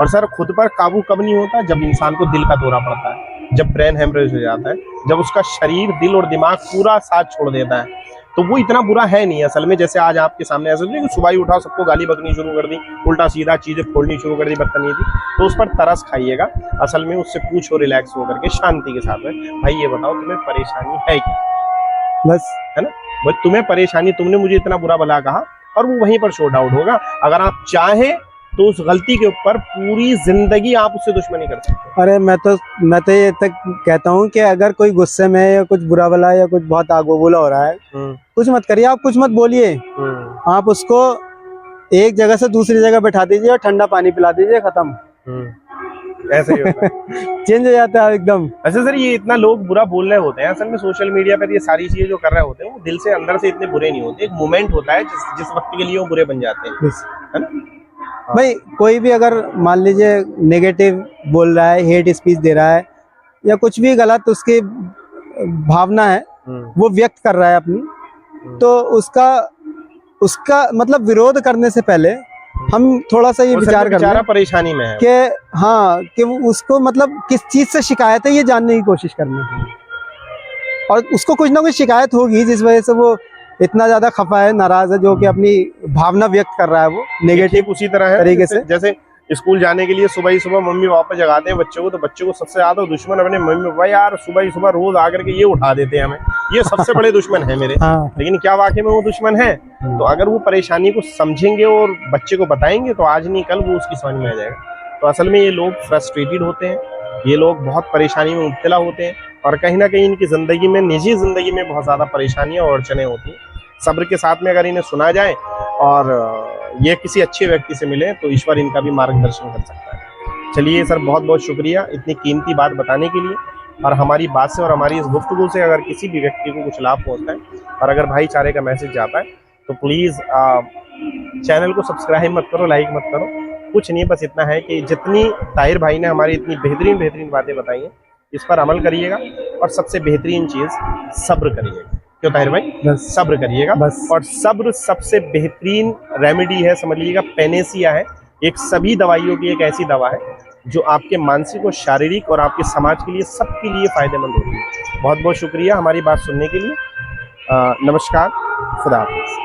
और सर खुद पर काबू कब नहीं होता? जब इंसान को दिल का दौरा पड़ता है, जब ब्रेन हेमरेज हो जाता है, जब उसका शरीर, दिल और दिमाग पूरा साथ छोड़ देता है, तो वो इतना बुरा है नहीं असल में। जैसे आज आपके सामने ऐसा नहीं कि सुबह ही उठा सबको गाली बकनी शुरू कर दी, उल्टा सीधा चीजें फोड़नी शुरू कर दी, बदतमीजी, तो उस पर तरस खाइएगा। असल में उससे पूछो रिलैक्स होकर के शांति के साथ में, भाई ये बताओ तुम्हें परेशानी है क्या, बस, है ना भाई, तुम्हें परेशानी, तुमने मुझे इतना बुरा भला कहा, और वो वहीं पर शॉर्ट आउट होगा। अगर आप चाहें तो उस गलती के ऊपर पूरी जिंदगी आप उससे दुश्मनी कर सकते हैं। अरे मैं तो ये तक कहता हूँ कि अगर कोई गुस्से में या कुछ बुरा भला या कुछ बहुत आगोबूला हो रहा है, कुछ मत करिए, आप कुछ मत बोलिए, आप उसको एक जगह से दूसरी जगह बैठा दीजिए और ठंडा पानी पिला दीजिए, खत्म। ऐसे ही होता है। चेंज हो जाता है एकदम। अच्छा सर, ये इतना लोग बुरा बोल रहे होते हैं, असल में सोशल मीडिया पर ये सारी चीजें जो कर रहे होते हैं वो दिल से, अंदर से इतने बुरे नहीं होते। एक मोमेंट होता है जिस वक्त के लिए वो बुरे बन जाते हैं, है ना भाई। कोई भी अगर मान लीजिए नेगेटिव बोल रहा है, हेट स्पीच दे रहा है, या कुछ भी गलत उसकी भावना है वो व्यक्त कर रहा है अपनी, तो उसका मतलब विरोध करने से पहले हम थोड़ा सा ये विचार कर लें परेशानी में है कि हाँ, कि वो उसको मतलब किस चीज से शिकायत है ये जानने की कोशिश करनी है, और उसको कुछ ना कुछ शिकायत होगी जिस वजह से वो इतना ज्यादा खफा है, नाराज है, जो कि अपनी भावना व्यक्त कर रहा है वो नेगेटिव उसी तरह है तरीके से। जैसे स्कूल जाने के लिए सुबह ही सुबह मम्मी पापा जगाते हैं बच्चों को, तो बच्चों को सबसे ज्यादा दुश्मन अपने मम्मी पापा, यार सुबह ही सुबह रोज आकर के ये उठा देते हैं हमें, ये सबसे बड़े दुश्मन है मेरे। हाँ। लेकिन क्या वाकई में वो दुश्मन है? तो अगर वो परेशानी को समझेंगे और बच्चे को बताएंगे तो आज नहीं कल वो उसकी समझ में आ जाएगा। तो असल में ये लोग फ्रस्ट्रेटेड होते हैं, ये लोग बहुत परेशानी में मुब्तला होते हैं, और कहीं ना कहीं इनकी जिंदगी में, निजी जिंदगी में बहुत ज्यादा परेशानियां और अड़चने होती हैं। सब्र के साथ में अगर इन्हें सुना जाए और ये किसी अच्छे व्यक्ति से मिले तो ईश्वर इनका भी मार्गदर्शन कर सकता है। चलिए सर, बहुत बहुत शुक्रिया इतनी कीमती बात बताने के लिए, और हमारी बात से और हमारी इस गुफ्तगू से अगर किसी भी व्यक्ति को कुछ लाभ पहुंचता है और अगर भाईचारे का मैसेज जाता है तो प्लीज़ चैनल को सब्सक्राइब मत करो, लाइक मत करो, कुछ नहीं, बस इतना है कि जितनी ताहिर भाई ने हमारी इतनी बेहतरीन बातें बताई हैं इस पर अमल करिएगा, और सबसे बेहतरीन चीज़ सब्र करिएगा। क्यों ताहिर भाई? सब्र करिएगा बस। और सब्र सबसे बेहतरीन रेमेडी है, समझ लीजिएगा पैनेसिया है, एक सभी दवाइयों की एक ऐसी दवा है जो आपके मानसिक और शारीरिक और आपके समाज के लिए, सबके लिए फायदेमंद होती है। बहुत बहुत शुक्रिया हमारी बात सुनने के लिए। नमस्कार, खुदा हाफिज़।